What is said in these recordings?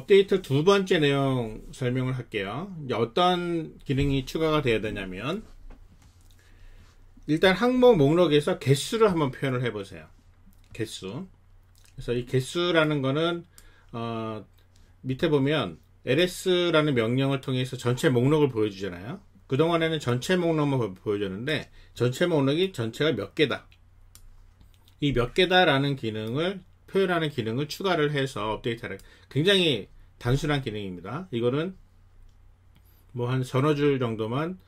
업데이트 두 번째 내용 설명을 할게요. 이제 어떤 기능이 추가가 되어야 되냐면, 일단 항목 목록에서 개수를 한번 표현을 해보세요. 개수. 그래서 이 개수라는 거는 밑에 보면 ls라는 명령을 통해서 전체 목록을 보여주잖아요. 그동안에는 전체 목록만 보여줬는데, 전체 목록이 전체가 몇 개다, 이 몇 개다라는 기능을 표현하는 기능을 추가를 해서 업데이트하는, 굉장히 단순한 기능입니다. 이거는 뭐 한 서너 줄 정도만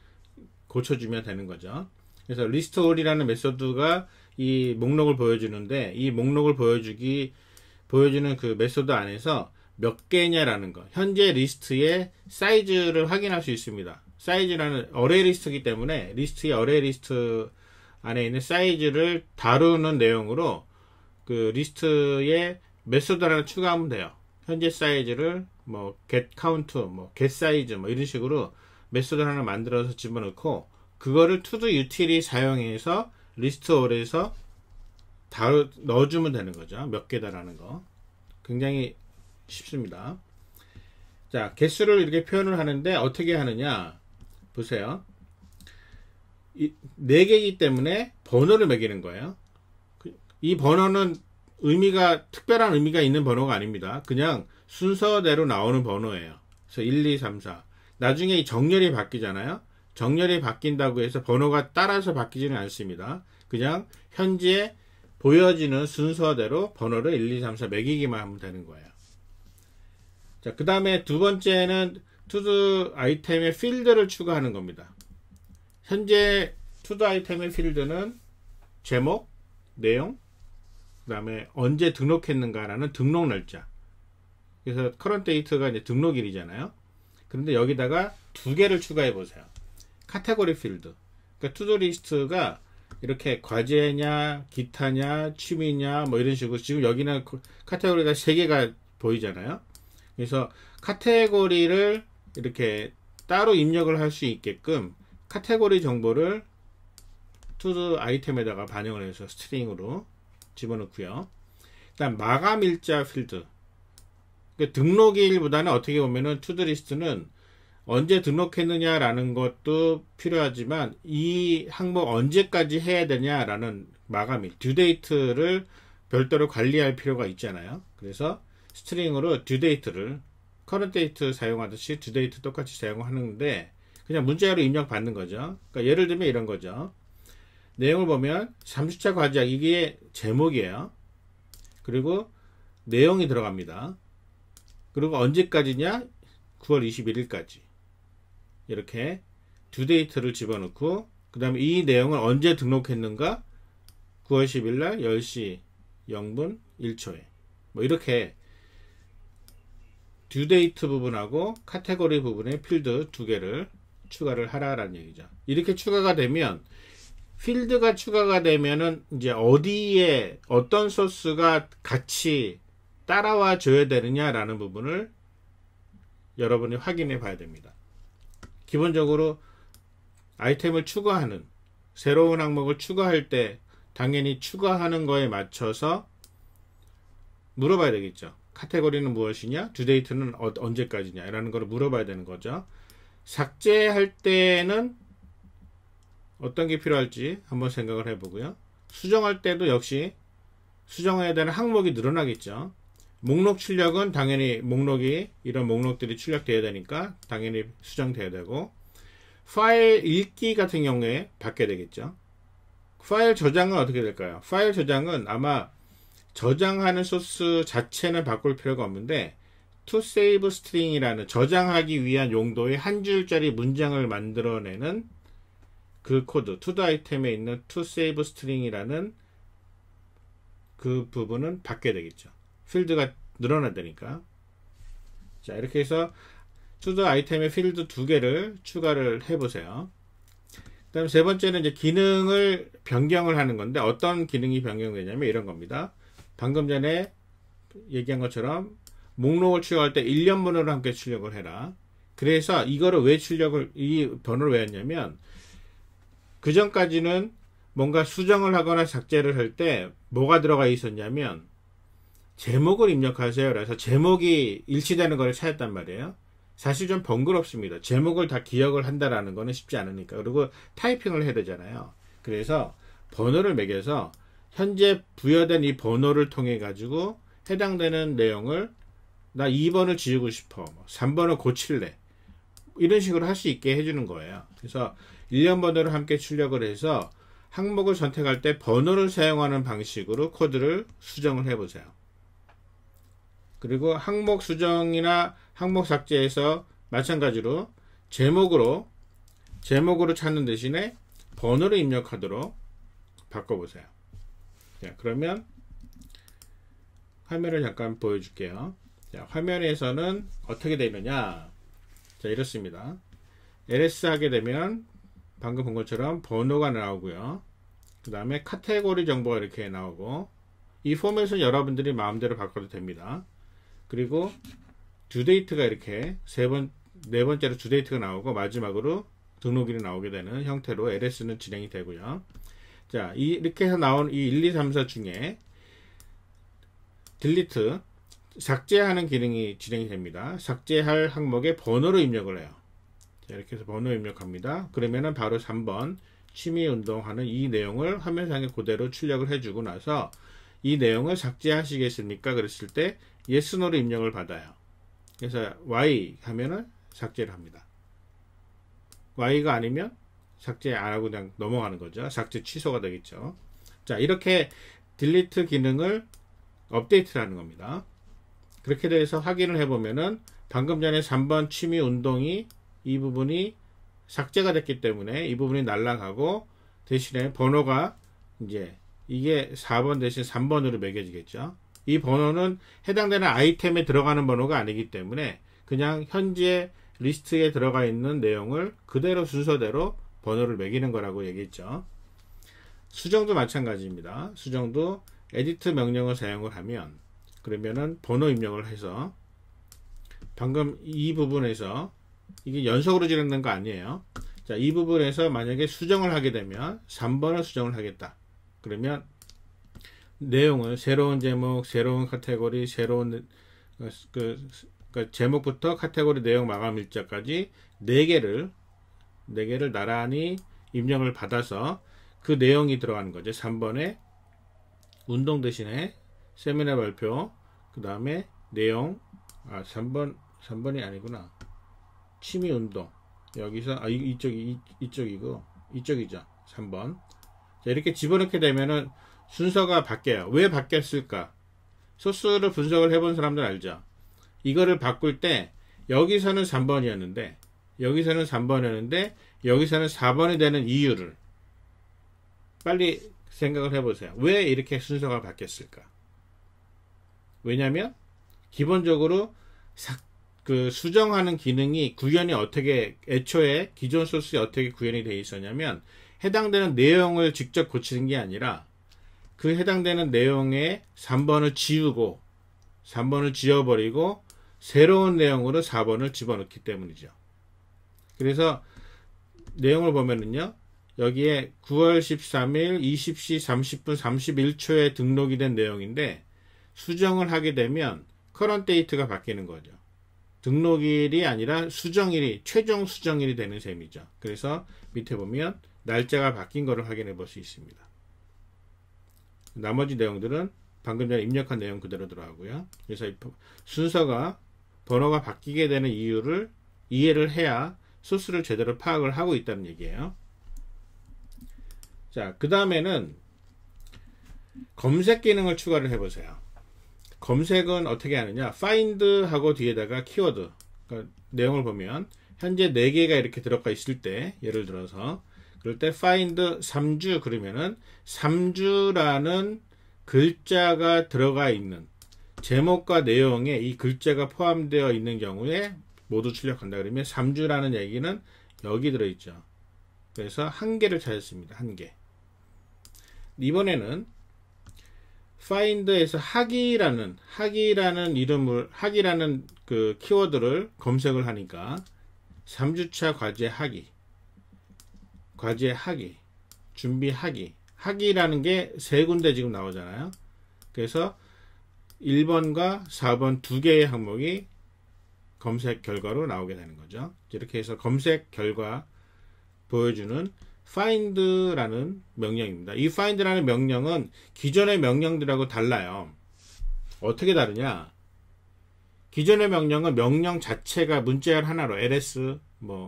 고쳐주면 되는 거죠. 그래서 list all이라는 메소드가 이 목록을 보여주는데, 이 목록을 보여주는 그 메소드 안에서 몇 개냐라는 거, 현재 리스트의 사이즈를 확인할 수 있습니다. 사이즈라는 어레이 리스트이기 때문에 리스트의 어레이 리스트 안에 있는 사이즈를 다루는 내용으로 그 리스트에 메소드 하나 추가하면 돼요. 현재 사이즈를 뭐 get count, 뭐 get size, 뭐 이런 식으로 메소드 하나 만들어서 집어넣고, 그거를 to do util이 사용해서 리스트 all에서 넣어주면 되는 거죠. 몇 개다라는 거. 굉장히 쉽습니다. 자, 개수를 이렇게 표현을 하는데 어떻게 하느냐 보세요. 4개이기 때문에 번호를 매기는 거예요. 이 번호는 특별한 의미가 있는 번호가 아닙니다. 그냥 순서대로 나오는 번호예요. 그래서 1, 2, 3, 4. 나중에 이 정렬이 바뀌잖아요. 정렬이 바뀐다고 해서 번호가 따라서 바뀌지는 않습니다. 그냥 현재 보여지는 순서대로 번호를 1, 2, 3, 4 매기기만 하면 되는 거예요. 자, 그 다음에 두 번째는 to-do 아이템의 필드를 추가하는 겁니다. 현재 to-do 아이템의 필드는 제목, 내용, 그 다음에 언제 등록했는가라는 등록 날짜. 그래서 current date가 이제 등록일이잖아요. 그런데 여기다가 두 개를 추가해 보세요. 카테고리 필드. 그러니까 to-do 리스트가 이렇게 과제냐, 기타냐, 취미냐, 뭐 이런 식으로, 지금 여기는 카테고리가 3개가 보이잖아요. 그래서 카테고리를 이렇게 따로 입력을 할 수 있게끔 카테고리 정보를 to-do 아이템에다가 반영을 해서 스트링으로 집어넣고요. 일단 마감일자 필드. 그러니까 등록일보다는 어떻게 보면은 to-do 리스트는 언제 등록했느냐라는 것도 필요하지만, 이 항목 언제까지 해야 되냐라는 마감일, 듀데이트를 별도로 관리할 필요가 있잖아요. 그래서 스트링으로 듀데이트를 current date 사용하듯이 듀데이트 똑같이 사용하는데, 그냥 문자로 입력받는 거죠. 그러니까 예를 들면 이런 거죠. 내용을 보면 3주차 과제, 이게 제목이에요. 그리고 내용이 들어갑니다. 그리고 언제까지냐? 9월 21일까지. 이렇게 듀데이트를 집어넣고, 그 다음에 이 내용을 언제 등록했는가? 9월 10일 날 10시 0분 1초에. 뭐 이렇게 듀데이트 부분하고 카테고리 부분의 필드 두 개를 추가를 하라라는 얘기죠. 이렇게 추가가 되면, 필드가 추가가 되면은 이제 어디에 어떤 소스가 같이 따라와 줘야 되느냐라는 부분을 여러분이 확인해 봐야 됩니다. 기본적으로 아이템을 추가하는, 새로운 항목을 추가할 때 당연히 추가하는 거에 맞춰서 물어봐야 되겠죠. 카테고리는 무엇이냐, 듀데이트는 언제까지냐 라는 걸 물어봐야 되는 거죠. 삭제할 때는 어떤 게 필요할지 한번 생각을 해보고요. 수정할 때도 역시 수정해야 되는 항목이 늘어나겠죠. 목록 출력은 당연히 이런 목록들이 출력돼야 되니까 당연히 수정돼야 되고, 파일 읽기 같은 경우에 바뀌어야 되겠죠. 파일 저장은 어떻게 될까요? 파일 저장은 아마 저장하는 소스 자체는 바꿀 필요가 없는데, to save string이라는 저장하기 위한 용도의 한 줄짜리 문장을 만들어내는 그 코드, to do 아이템에 있는 to save string이라는 그 부분은 바뀌어야 되겠죠. 필드가 늘어나야 되니까. 자, 이렇게 해서 to do 아이템의 필드 두 개를 추가를 해보세요. 그 다음 세 번째는 이제 기능을 변경을 하는 건데, 어떤 기능이 변경되냐면 이런 겁니다. 방금 전에 얘기한 것처럼 목록을 출력할 때 1년번호를 함께 출력을 해라. 그래서 이거를 이 번호를 왜 했냐면, 그 전까지는 뭔가 수정을 하거나 삭제를 할 때 뭐가 들어가 있었냐면, 제목을 입력하세요. 그래서 제목이 일치되는 걸 찾았단 말이에요. 사실 좀 번거롭습니다. 제목을 다 기억을 한다라는 거는 쉽지 않으니까. 그리고 타이핑을 해야 되잖아요. 그래서 번호를 매겨서 현재 부여된 이 번호를 통해 가지고 해당되는 내용을 나 2번을 지우고 싶어. 3번을 고칠래. 이런 식으로 할 수 있게 해주는 거예요. 그래서 일련 번호를 함께 출력을 해서 항목을 선택할 때 번호를 사용하는 방식으로 코드를 수정을 해보세요. 그리고 항목 수정이나 항목 삭제에서 마찬가지로 제목으로 찾는 대신에 번호를 입력하도록 바꿔보세요. 자, 그러면 화면을 잠깐 보여줄게요. 자, 화면에서는 어떻게 되느냐. 자, 이렇습니다. ls 하게 되면 방금 본 것처럼 번호가 나오고요. 그 다음에 카테고리 정보가 이렇게 나오고, 이 포맷은 여러분들이 마음대로 바꿔도 됩니다. 그리고 듀데이트가 이렇게 네 번째로 듀데이트가 나오고 마지막으로 등록일이 나오게 되는 형태로 LS는 진행이 되고요. 자, 이렇게 해서 나온 이 1, 2, 3, 4 중에 딜리트, 삭제하는 기능이 진행이 됩니다. 삭제할 항목에 번호를 입력을 해요. 자, 이렇게 해서 번호 입력합니다. 그러면은 바로 3번 취미운동하는 이 내용을 화면상에 그대로 출력을 해주고 나서 이 내용을 삭제하시겠습니까? 그랬을 때 yes, no를 입력을 받아요. 그래서 Y 하면은 삭제를 합니다. Y가 아니면 삭제 안 하고 그냥 넘어가는 거죠. 삭제 취소가 되겠죠. 자, 이렇게 딜리트 기능을 업데이트를 하는 겁니다. 그렇게 돼서 확인을 해보면은 방금 전에 3번 취미 운동이 이 부분이 삭제가 됐기 때문에 이 부분이 날아가고 대신에 번호가 이제 이게 4번 대신 3번으로 매겨지겠죠. 이 번호는 해당되는 아이템에 들어가는 번호가 아니기 때문에 그냥 현재 리스트에 들어가 있는 내용을 그대로 순서대로 번호를 매기는 거라고 얘기했죠. 수정도 마찬가지입니다. 수정도 에디트 명령을 사용을 하면 그러면은 번호 입력을 해서 방금 이 부분에서 이게 연속으로 진행된 거 아니에요. 자, 이 부분에서 만약에 수정을 하게 되면 3번을 수정을 하겠다. 그러면 내용을 새로운 제목, 새로운 카테고리, 새로운 제목부터 카테고리 내용 마감 일자까지 4개를 나란히 입력을 받아서 그 내용이 들어가는 거죠. 3번에 운동 대신에 세미나 발표, 그 다음에 내용, 3번이 아니구나. 취미 운동. 여기서, 이쪽이고, 이쪽이죠. 3번. 자, 이렇게 집어넣게 되면은 순서가 바뀌어요. 왜 바뀌었을까? 소스를 분석을 해본 사람들 알죠? 이거를 바꿀 때, 여기서는 3번이었는데, 여기서는 3번이었는데, 여기서는 4번이 되는 이유를 빨리 생각을 해보세요. 왜 이렇게 순서가 바뀌었을까? 왜냐면 기본적으로 수정하는 기능이 구현이 어떻게 애초에 기존 소스에 어떻게 구현이 되어 있었냐면 해당되는 내용을 직접 고치는 게 아니라 그 해당되는 내용에 3번을 지우고 3번을 지워버리고 새로운 내용으로 4번을 집어넣기 때문이죠. 그래서 내용을 보면은요. 여기에 9월 13일 20시 30분 31초에 등록이 된 내용인데 수정을 하게 되면 커런트 데이트가 바뀌는 거죠. 등록일이 아니라 수정일이 최종 수정일이 되는 셈이죠. 그래서 밑에 보면 날짜가 바뀐 것을 확인해 볼 수 있습니다. 나머지 내용들은 방금 전에 입력한 내용 그대로 들어가고요. 그래서 순서가 번호가 바뀌게 되는 이유를 이해를 해야 소스를 제대로 파악을 하고 있다는 얘기예요. 자, 그 다음에는 검색 기능을 추가를 해보세요. 검색은 어떻게 하느냐? find 하고 뒤에다가 키워드, 그러니까 내용을 보면 현재 4개가 이렇게 들어가 있을 때 예를 들어서 그럴 때 find 3주 그러면은 3주라는 글자가 들어가 있는 제목과 내용에 이 글자가 포함되어 있는 경우에 모두 출력한다. 그러면 3주라는 얘기는 여기 들어있죠. 그래서 1개를 찾았습니다. 1개. 이번에는 find에서 학이라는 그 키워드를 검색을 하니까 3주차 과제 학이, 준비 학이라는 게 3군데 지금 나오잖아요. 그래서 1번과 4번 두 개의 항목이 검색 결과로 나오게 되는 거죠. 이렇게 해서 검색 결과 보여주는 find라는 명령입니다. 이 find라는 명령은 기존의 명령들하고 달라요. 어떻게 다르냐? 기존의 명령은 명령 자체가 문자열 하나로 ls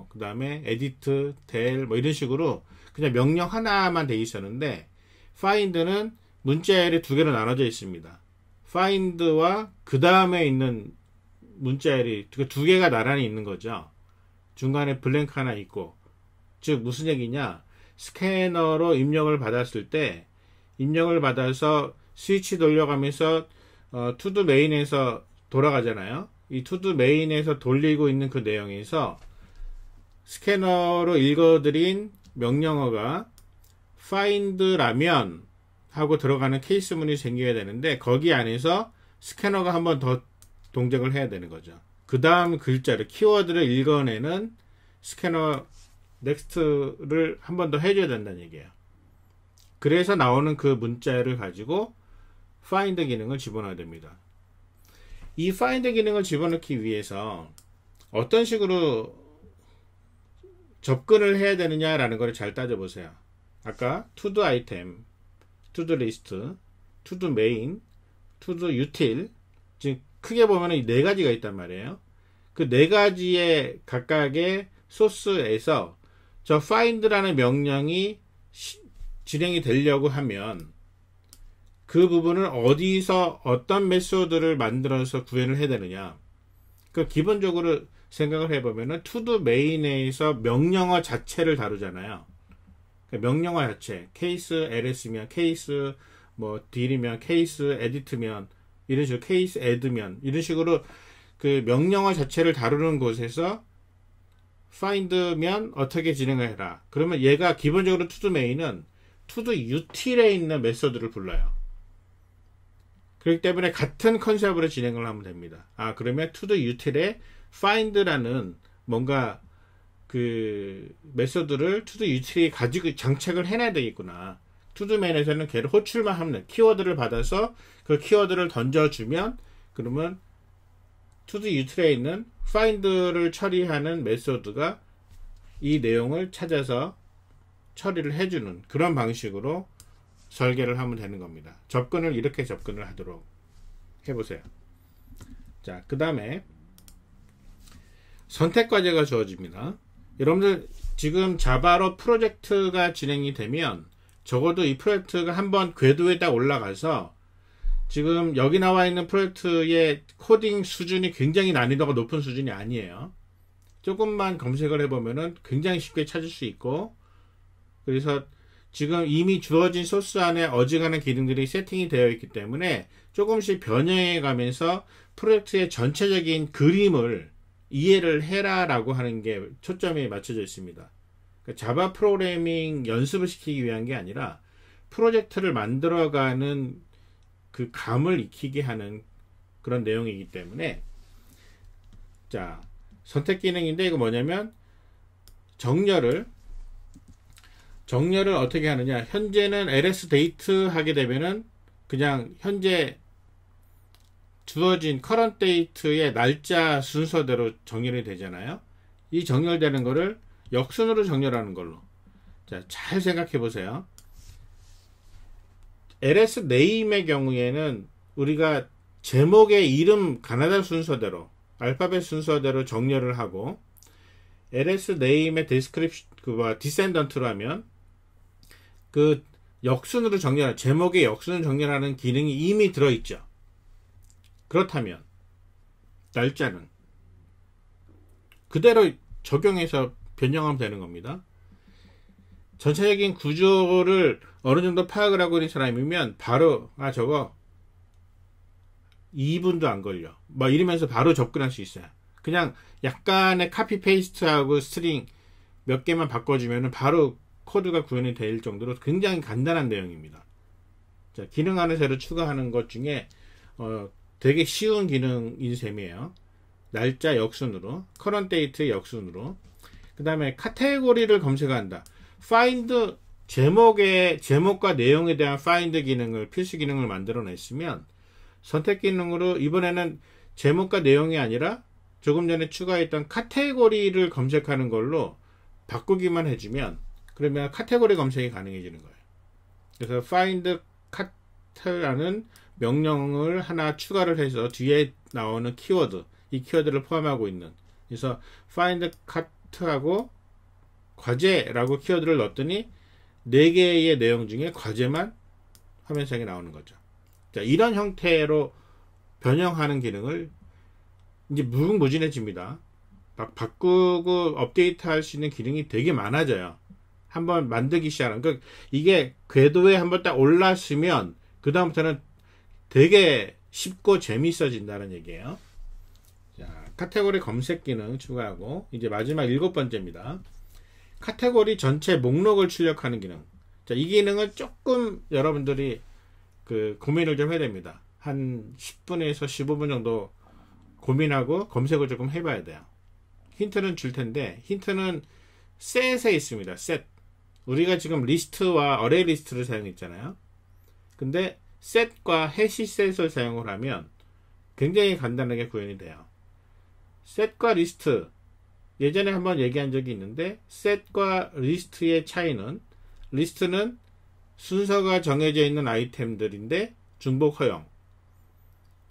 그 다음에 edit, del 이런 식으로 그냥 명령 하나만 돼 있었는데 find는 문자열이 두 개로 나눠져 있습니다. find와 그 다음에 있는 문자열이 두 개가 나란히 있는 거죠. 중간에 블랭크 하나 있고, 즉 무슨 얘기냐? 스캐너로 입력을 받았을 때 입력을 받아서 스위치 돌려가면서 투두 메인에서 돌아가잖아요. 이 투두 메인에서 돌리고 있는 그 내용에서 스캐너로 읽어드린 명령어가 find라면 하고 들어가는 케이스문이 생겨야 되는데 거기 안에서 스캐너가 한 번 더 동작을 해야 되는 거죠. 그 다음 글자를 키워드를 읽어내는 스캐너 넥스트를 한 번 더 해줘야 된다는 얘기예요. 그래서 나오는 그 문자를 가지고 find 기능을 집어넣어야 됩니다. 이 find 기능을 집어넣기 위해서 어떤 식으로 접근을 해야 되느냐라는 걸 잘 따져보세요. 아까 to-do item, to-do list, to-do main, to-do util, 즉 크게 보면 이 네 가지가 있단 말이에요. 그 네 가지의 각각의 소스에서 저 find라는 명령이 진행이 되려고 하면 그 부분을 어디서 어떤 메소드를 만들어서 구현을 해야 되느냐. 그 기본적으로 생각을 해보면은 to-do main에서 명령어 자체를 다루잖아요. 명령어 자체, 케이스 ls면 케이스 deal이면 케이스 edit면 이런 식으로 케이스 add면 이런 식으로 그 명령어 자체를 다루는 곳에서 find면 어떻게 진행을 해라. 그러면 얘가 기본적으로 to-do main은 to-do util에 있는 메소드를 불러요. 그렇기 때문에 같은 컨셉으로 진행을 하면 됩니다. 그러면 to-do util에 find라는 뭔가 그 메소드를 to-do util이 가지고 장착을 해놔야 되겠구나. to-do main에서는 걔를 호출만 하면 돼. 키워드를 받아서 그 키워드를 던져주면 그러면 to-do util에 있는 find를 처리하는 메소드가 이 내용을 찾아서 처리를 해주는 그런 방식으로 설계를 하면 되는 겁니다. 접근을 이렇게 접근을 하도록 해보세요. 자, 그 다음에 선택 과제가 주어집니다. 여러분들 지금 자바로 프로젝트가 진행이 되면 적어도 이 프로젝트가 한번 궤도에 딱 올라가서 지금 여기 나와 있는 프로젝트의 코딩 수준이 굉장히 난이도가 높은 수준이 아니에요. 조금만 검색을 해보면은 굉장히 쉽게 찾을 수 있고, 그래서 지금 이미 주어진 소스 안에 어지간한 기능들이 세팅이 되어 있기 때문에 조금씩 변형해 가면서 프로젝트의 전체적인 그림을 이해를 해라 라고 하는 게 초점이 맞춰져 있습니다. 그러니까 자바 프로그래밍 연습을 시키기 위한 게 아니라 프로젝트를 만들어가는 그 감을 익히게 하는 그런 내용이기 때문에, 자, 선택 기능인데 이거 뭐냐면 정렬을 어떻게 하느냐. 현재는 ls date 하게 되면은 그냥 현재 주어진 current date의 날짜 순서대로 정렬이 되잖아요. 이 정렬되는 거를 역순으로 정렬하는 걸로. 자, 잘 생각해 보세요. ls name의 경우에는 우리가 제목의 이름 가나다 순서대로 알파벳 순서대로 정렬을 하고, ls name의 descendant로 하면 그 역순으로 정렬, 제목의 역순을 정렬하는 기능이 이미 들어있죠. 그렇다면 날짜는 그대로 적용해서 변경하면 되는 겁니다. 전체적인 구조를 어느 정도 파악을 하고 있는 사람이면 바로 저거 2분도 안 걸려 이러면서 바로 접근할 수 있어요. 그냥 약간의 카피 페이스트하고 스트링 몇 개만 바꿔주면 바로 코드가 구현이 될 정도로 굉장히 간단한 내용입니다. 자, 기능 안에 새로 추가하는 것 중에 되게 쉬운 기능인 셈이에요. 날짜 역순으로, current date 역순으로. 그 다음에 카테고리를 검색한다. find 제목과 내용에 대한 find 기능을, 필수 기능을 만들어 냈으면 선택 기능으로 이번에는 제목과 내용이 아니라 조금 전에 추가했던 카테고리를 검색하는 걸로 바꾸기만 해주면 그러면 카테고리 검색이 가능해지는 거예요. 그래서 find cart라는 명령을 하나 추가를 해서 뒤에 나오는 키워드, 이 키워드를 포함하고 있는, 그래서 find cart하고 과제라고 키워드를 넣었더니 4개의 내용 중에 과제만 화면상에 나오는 거죠. 자, 이런 형태로 변형하는 기능을 이제 무궁무진해집니다. 막 바꾸고 업데이트 할 수 있는 기능이 되게 많아져요. 한번 만들기 시작하면. 그러니까 이게 궤도에 한번 딱 올랐으면 그 다음부터는 되게 쉽고 재미있어진다는 얘기예요. 자, 카테고리 검색 기능 추가하고 이제 마지막 7번째입니다. 카테고리 전체 목록을 출력하는 기능. 자, 이 기능은 조금 여러분들이 고민을 좀 해야 됩니다. 한 10분에서 15분 정도 고민하고 검색을 조금 해봐야 돼요. 힌트는 줄 텐데, 힌트는 셋에 있습니다. 셋. 우리가 지금 리스트와 어레이 리스트를 사용했잖아요. 근데 셋과 해시 셋을 사용을 하면 굉장히 간단하게 구현이 돼요. 셋과 리스트, 예전에 한번 얘기한 적이 있는데, 셋과 리스트의 차이는, 리스트는 순서가 정해져 있는 아이템들인데 중복 허용.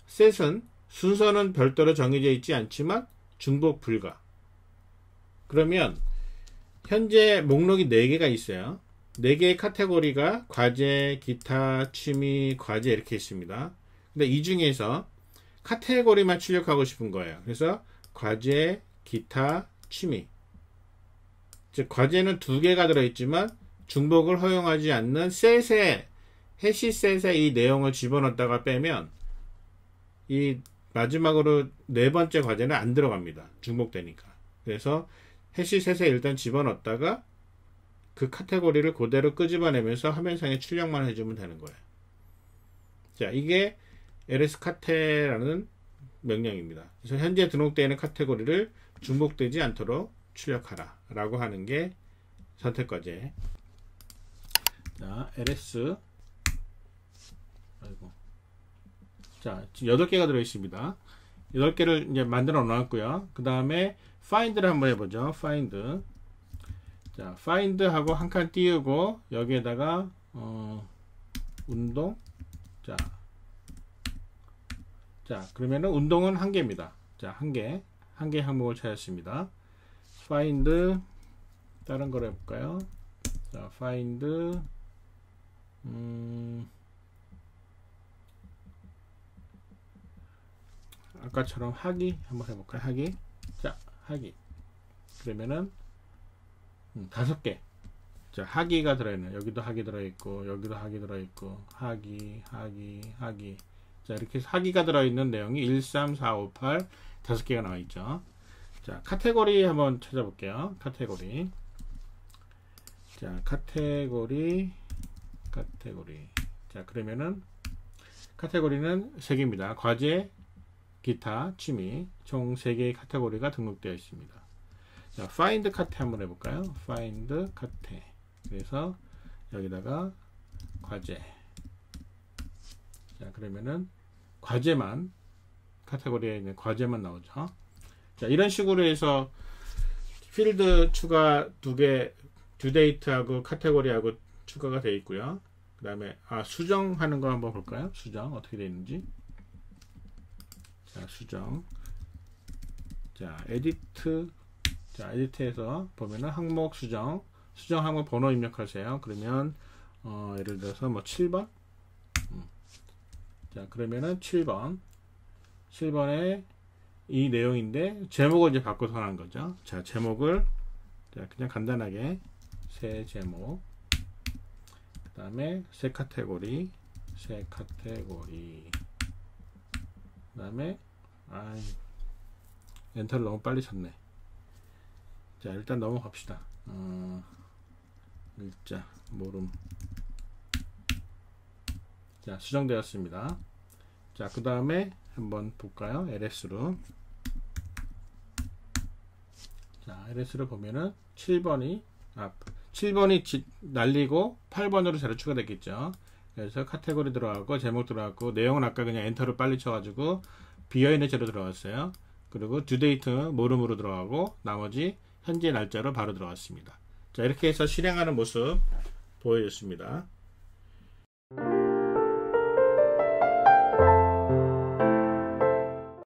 셋은 순서는 별도로 정해져 있지 않지만 중복 불가. 그러면 현재 목록이 4개가 있어요. 4개의 카테고리가 과제, 기타, 취미, 과제 이렇게 있습니다. 근데 이 중에서 카테고리만 출력하고 싶은 거예요. 그래서 과제, 기타, 취미. 즉 과제는 2개가 들어있지만 중복을 허용하지 않는 셋에, 해시 셋에 이 내용을 집어넣었다가 빼면 이 마지막으로 4번째 과제는 안 들어갑니다. 중복되니까. 그래서 해시 셋에 일단 집어넣었다가 그 카테고리를 그대로 끄집어내면서 화면상에 출력만 해주면 되는 거예요. 자, 이게 ls카테라는 명령입니다. 그래서 현재 등록되어 있는 카테고리를 중복되지 않도록 출력하라 라고 하는 게 선택 과제. 자, ls. 아이고. 자, 지금 8개가 들어있습니다. 8개를 이제 만들어 놓았고요. 그 다음에 find를 한번 해보죠. find. 자, find 하고 한 칸 띄우고 여기에다가 운동. 자, 그러면은 운동은 1개입니다. 자, 1개 항목을 찾았습니다. find 다른 걸 해볼까요? 자, find 아까처럼 하기 한번 해볼까요? 하기. 자, 하기. 그러면은 5개. 자, 하기가 들어있는, 여기도 하기 들어있고 여기도 하기 들어있고 하기. 자, 이렇게 해서 하기가 들어있는 내용이 1, 3, 4, 5, 8 5개가 나와있죠. 자, 카테고리 한번 찾아볼게요. 카테고리. 자, 카테고리. 자, 그러면은 카테고리는 3개입니다. 과제, 기타, 취미. 총 3개의 카테고리가 등록되어 있습니다. 자, find 카테 한번 해볼까요? find 카테. 그래서 여기다가 과제. 자, 그러면은 과제만, 카테고리에 있는 과제만 나오죠. 자, 이런 식으로 해서 필드 추가 2개, 듀데이트하고 카테고리하고 추가가 되어 있고요. 그 다음에 수정하는 거 한번 볼까요? 수정 어떻게 되어 있는지. 자, 수정. 자, 에디트. 자, 에디트에서 보면은 항목 수정 항목 번호 입력하세요. 그러면 예를 들어서 뭐 7번. 자, 그러면은 7번에 이 내용인데 제목을 이제 바꿔서 하는 거죠. 자, 제목을 그냥 간단하게 새 제목. 그 다음에 새 카테고리. 그 다음에 엔터를 너무 빨리 쳤네. 자, 일단 넘어갑시다. 일자 모름. 자, 수정되었습니다. 자, 그 다음에 한번 볼까요? ls로. 자, ls로 보면은 7번이 날리고 8번으로 새로 추가됐겠죠. 그래서 카테고리 들어가고 제목 들어가고 내용은 아까 그냥 엔터를 빨리 쳐가지고 비어있는 채로 들어갔어요. 그리고 듀데이트 모름으로 들어가고 나머지 현재 날짜로 바로 들어갔습니다. 자, 이렇게 해서 실행하는 모습 보여줬습니다.